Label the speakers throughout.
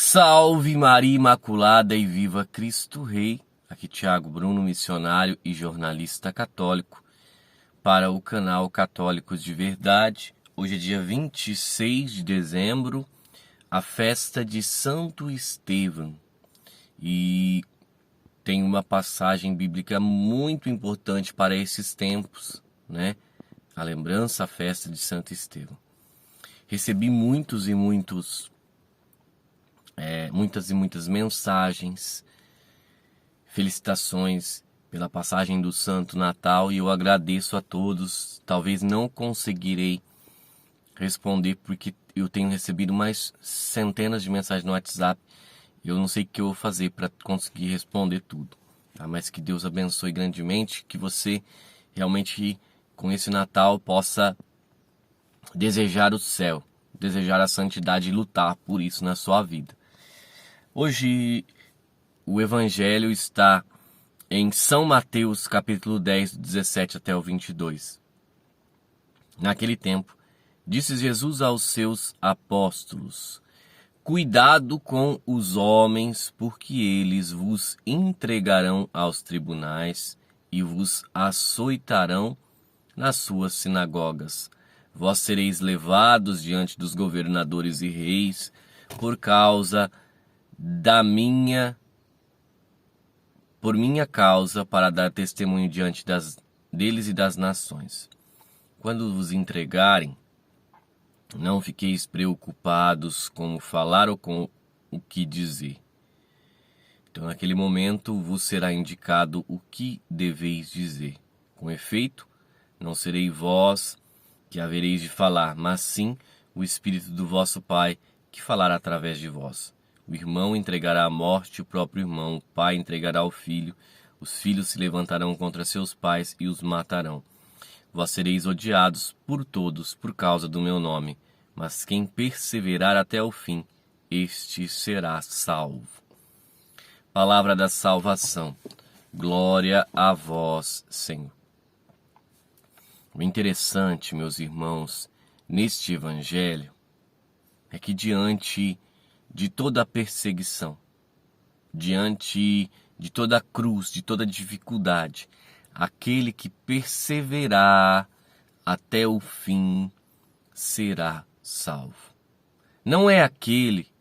Speaker 1: Salve Maria Imaculada e viva Cristo Rei! Aqui Tiago Bruno, missionário e jornalista católico, para o canal Católicos de Verdade. Hoje é dia 26 de dezembro, a festa de Santo Estevão. E tem uma passagem bíblica muito importante para esses tempos, né? A lembrança, a festa de Santo Estevão. Recebi muitas e muitas mensagens, felicitações pela passagem do Santo Natal, e eu agradeço a todos. Talvez não conseguirei responder porque eu tenho recebido mais centenas de mensagens no WhatsApp. Eu não sei o que eu vou fazer para conseguir responder tudo, tá? Mas que Deus abençoe grandemente, que você realmente com esse Natal possa desejar o céu, desejar a santidade e lutar por isso na sua vida. Hoje o Evangelho está em São Mateus, capítulo 10, 17 até o 22. Naquele tempo, disse Jesus aos seus apóstolos: Cuidado com os homens, porque eles vos entregarão aos tribunais e vos açoitarão nas suas sinagogas. Vós sereis levados diante dos governadores e reis por minha causa, para dar testemunho diante deles e das nações. Quando vos entregarem, não fiqueis preocupados como falar ou com o que dizer. Então, naquele momento, vos será indicado o que deveis dizer. Com efeito, não serei vós que havereis de falar, mas sim o Espírito do vosso Pai, que falará através de vós. O irmão entregará à morte o próprio irmão, o pai entregará ao filho, os filhos se levantarão contra seus pais e os matarão. Vós sereis odiados por todos por causa do meu nome, mas quem perseverar até o fim, este será salvo. Palavra da salvação. Glória a vós, Senhor. O interessante, meus irmãos, neste Evangelho, é que diante de toda a perseguição, diante de toda a cruz, de toda a dificuldade, aquele que perseverar até o fim será salvo. Não é aquele,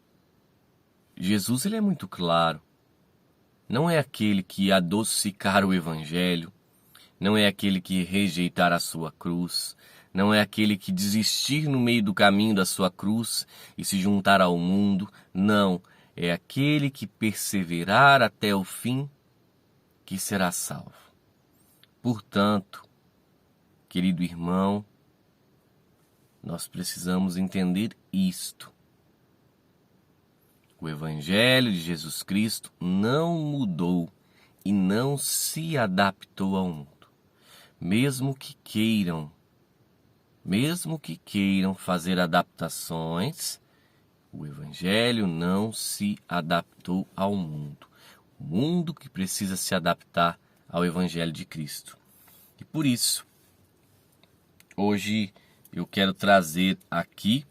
Speaker 1: Jesus ele é muito claro, não é aquele que adocicar o Evangelho, não é aquele que rejeitar a sua cruz, não é aquele que desistir no meio do caminho da sua cruz e se juntar ao mundo. Não, é aquele que perseverar até o fim que será salvo. Portanto, querido irmão, nós precisamos entender isto. O Evangelho de Jesus Cristo não mudou e não se adaptou ao mundo. Mesmo que queiram fazer adaptações, o Evangelho não se adaptou ao mundo. O mundo que precisa se adaptar ao Evangelho de Cristo. E por isso, hoje eu quero trazer aqui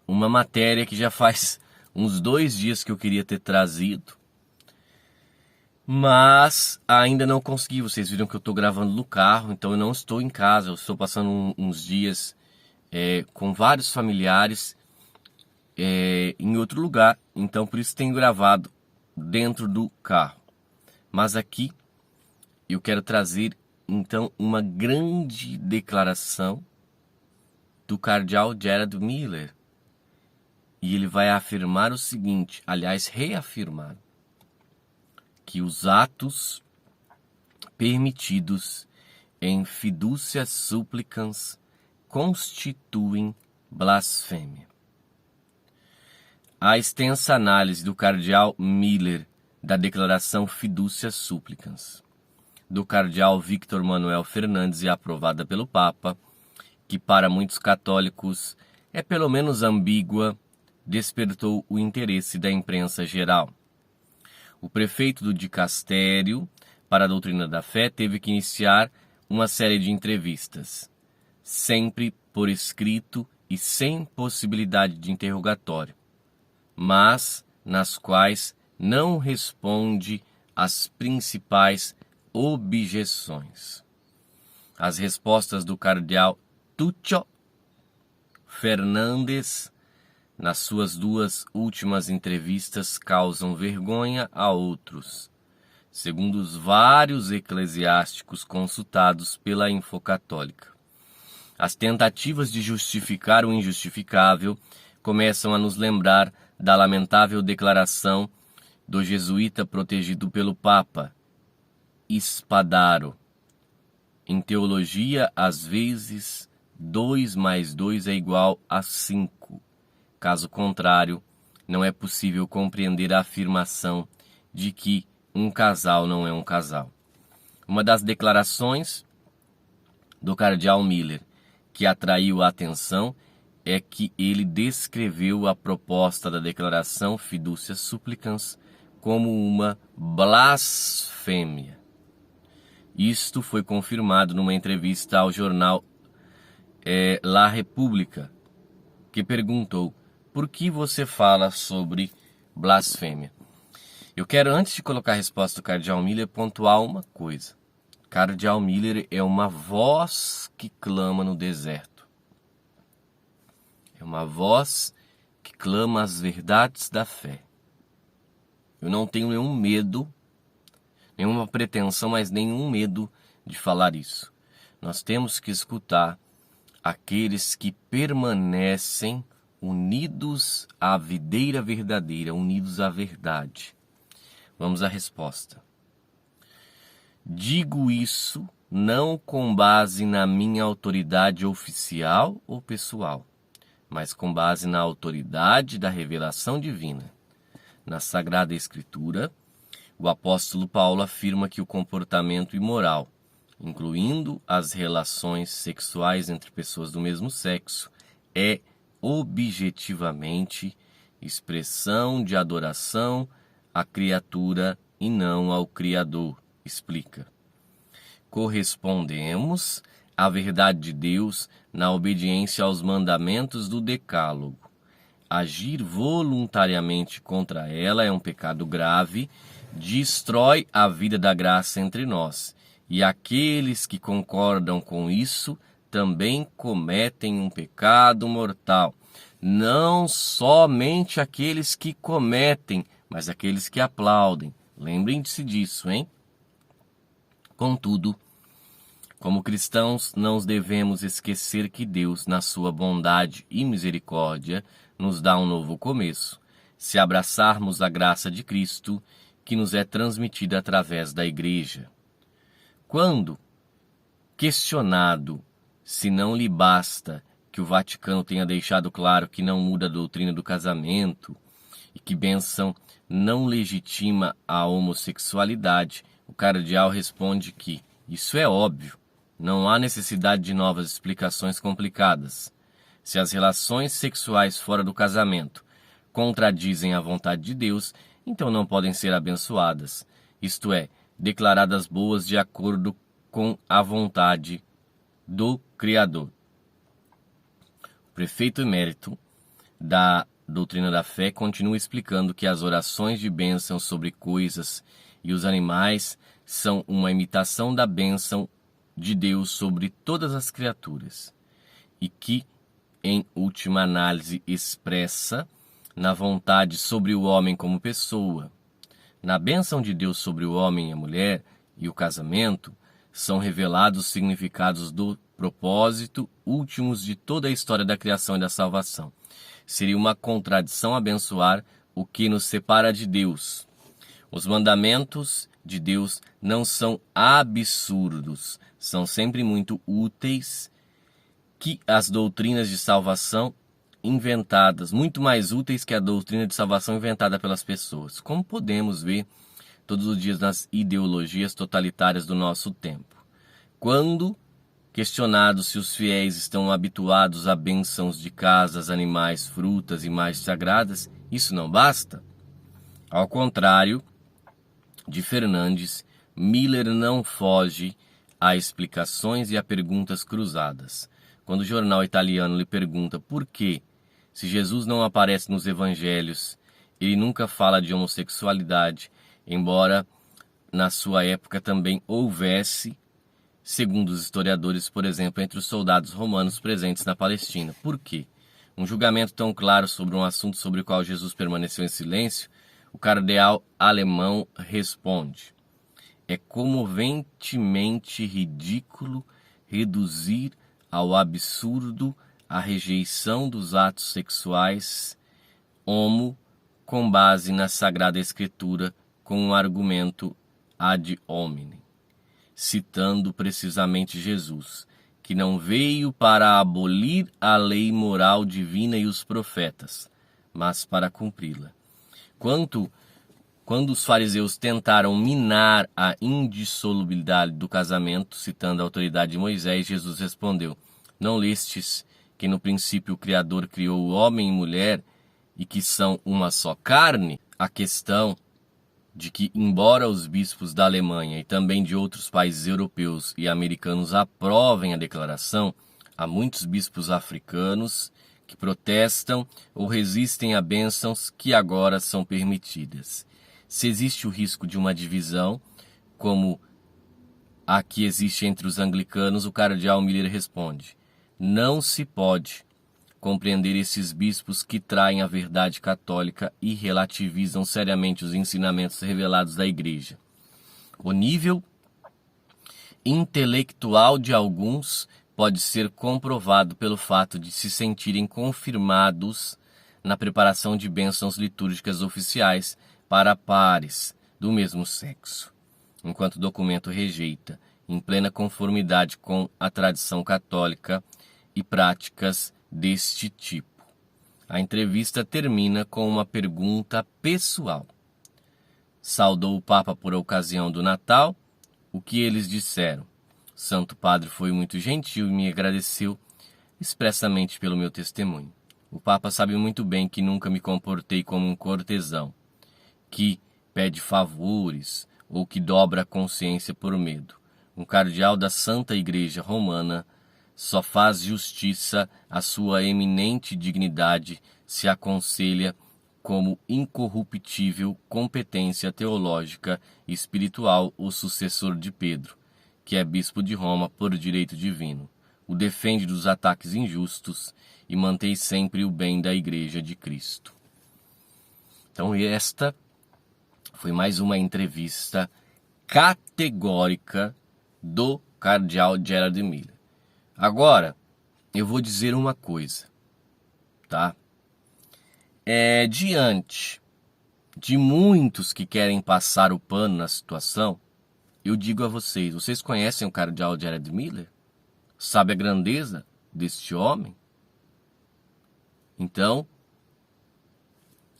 Speaker 1: uma matéria que já faz uns 2 dias que eu queria ter trazido, mas ainda não consegui. Vocês viram que eu estou gravando no carro, então eu não estou em casa. Eu estou passando uns dias com vários familiares em outro lugar, então por isso tenho gravado dentro do carro. Mas aqui eu quero trazer então uma grande declaração do cardeal Gerard Miller. E ele vai afirmar o seguinte, aliás, reafirmar, que os atos permitidos em fiducia supplicans constituem blasfêmia. A extensa análise do cardeal Miller da declaração fiducia supplicans do cardeal Victor Manuel Fernandes e aprovada pelo Papa, que para muitos católicos é pelo menos ambígua, despertou o interesse da imprensa geral. O prefeito do dicastério para a doutrina da fé teve que iniciar uma série de entrevistas, sempre por escrito e sem possibilidade de interrogatório, mas nas quais não responde às principais objeções. As respostas do cardeal Tuccio Fernandes nas suas duas últimas entrevistas causam vergonha a outros, segundo os vários eclesiásticos consultados pela Infocatólica. As tentativas de justificar o injustificável começam a nos lembrar da lamentável declaração do jesuíta protegido pelo Papa, Spadaro. Em teologia, às vezes, 2 mais 2 é igual a 5. Caso contrário, não é possível compreender a afirmação de que um casal não é um casal. Uma das declarações do cardeal Miller que atraiu a atenção é que ele descreveu a proposta da declaração Fiducia Supplicans como uma blasfêmia. Isto foi confirmado numa entrevista ao jornal La República, que perguntou: por que você fala sobre blasfêmia? Eu quero, antes de colocar a resposta do cardeal Miller, pontuar uma coisa. Cardeal Miller é uma voz que clama no deserto. É uma voz que clama as verdades da fé. Eu não tenho nenhum medo, nenhuma pretensão, mas nenhum medo de falar isso. Nós temos que escutar aqueles que permanecem unidos à videira verdadeira, unidos à verdade. Vamos à resposta. Digo isso não com base na minha autoridade oficial ou pessoal, mas com base na autoridade da revelação divina. Na Sagrada Escritura, o apóstolo Paulo afirma que o comportamento imoral, incluindo as relações sexuais entre pessoas do mesmo sexo, é objetivamente expressão de adoração à criatura e não ao Criador, explica. Correspondemos à verdade de Deus na obediência aos mandamentos do Decálogo. Agir voluntariamente contra ela é um pecado grave, destrói a vida da graça entre nós, e aqueles que concordam com isso também cometem um pecado mortal. Não somente aqueles que cometem, mas aqueles que aplaudem. Lembrem-se disso, hein? Contudo, como cristãos, não devemos esquecer que Deus, na sua bondade e misericórdia, nos dá um novo começo, se abraçarmos a graça de Cristo, que nos é transmitida através da Igreja. Quando questionado se não lhe basta que o Vaticano tenha deixado claro que não muda a doutrina do casamento e que bênção não legitima a homossexualidade, o cardeal responde que isso é óbvio, não há necessidade de novas explicações complicadas. Se as relações sexuais fora do casamento contradizem a vontade de Deus, então não podem ser abençoadas, isto é, declaradas boas de acordo com a vontade do Criador. O prefeito emérito da doutrina da fé continua explicando que as orações de bênção sobre coisas e os animais são uma imitação da bênção de Deus sobre todas as criaturas e que, em última análise, expressa na vontade sobre o homem como pessoa. Na bênção de Deus sobre o homem e a mulher e o casamento, são revelados os significados do propósito últimos de toda a história da criação e da salvação. Seria uma contradição abençoar o que nos separa de Deus. Os mandamentos de Deus não são absurdos, são sempre muito úteis que as doutrinas de salvação inventadas, muito mais úteis que a doutrina de salvação inventada pelas pessoas, como podemos ver todos os dias nas ideologias totalitárias do nosso tempo. Quando questionados se os fiéis estão habituados a bênçãos de casas, animais, frutas e imagens sagradas, isso não basta? Ao contrário de Fernandes, Miller não foge a explicações e a perguntas cruzadas. Quando o jornal italiano lhe pergunta por que, se Jesus não aparece nos evangelhos, Ele nunca fala de homossexualidade, embora na sua época também houvesse, segundo os historiadores, por exemplo, entre os soldados romanos presentes na Palestina. Por quê? Um julgamento tão claro sobre um assunto sobre o qual Jesus permaneceu em silêncio, o cardeal alemão responde: é comoventemente ridículo reduzir ao absurdo a rejeição dos atos sexuais homo com base na Sagrada Escritura com um argumento ad hominem, citando precisamente Jesus, que não veio para abolir a lei moral divina e os profetas, mas para cumpri-la. Quando os fariseus tentaram minar a indissolubilidade do casamento, citando a autoridade de Moisés, Jesus respondeu: não lestes que no princípio o Criador criou o homem e mulher e que são uma só carne? A questão de que, embora os bispos da Alemanha e também de outros países europeus e americanos aprovem a declaração, há muitos bispos africanos que protestam ou resistem a bênçãos que agora são permitidas. Se existe o risco de uma divisão, como a que existe entre os anglicanos, o cardeal Miller responde: não se pode compreender esses bispos que traem a verdade católica e relativizam seriamente os ensinamentos revelados da Igreja. O nível intelectual de alguns pode ser comprovado pelo fato de se sentirem confirmados na preparação de bênçãos litúrgicas oficiais para pares do mesmo sexo, enquanto o documento rejeita, em plena conformidade com a tradição católica e práticas deste tipo. A entrevista termina com uma pergunta pessoal. Saudou o Papa por ocasião do Natal. O que eles disseram? O Santo Padre foi muito gentil e me agradeceu expressamente pelo meu testemunho. O Papa sabe muito bem que nunca me comportei como um cortesão, que pede favores ou que dobra a consciência por medo. Um cardeal da Santa Igreja Romana só faz justiça à sua eminente dignidade se aconselha como incorruptível competência teológica e espiritual o sucessor de Pedro, que é bispo de Roma por direito divino. O defende dos ataques injustos e mantém sempre o bem da Igreja de Cristo. Então esta foi mais uma entrevista categórica do cardeal Gerard Miller. Agora, eu vou dizer uma coisa, tá? Diante de muitos que querem passar o pano na situação, eu digo a vocês: vocês conhecem o cardeal Gerard Miller? Sabe a grandeza deste homem? Então,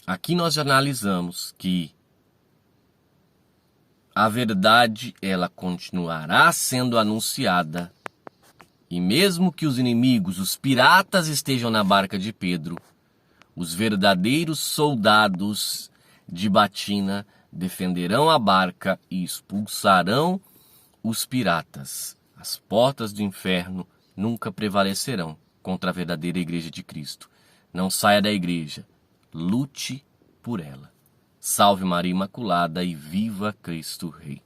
Speaker 1: aqui nós analisamos que a verdade, ela continuará sendo anunciada. E mesmo que os inimigos, os piratas, estejam na barca de Pedro, os verdadeiros soldados de batina defenderão a barca e expulsarão os piratas. As portas do inferno nunca prevalecerão contra a verdadeira Igreja de Cristo. Não saia da Igreja, lute por ela. Salve Maria Imaculada e viva Cristo Rei.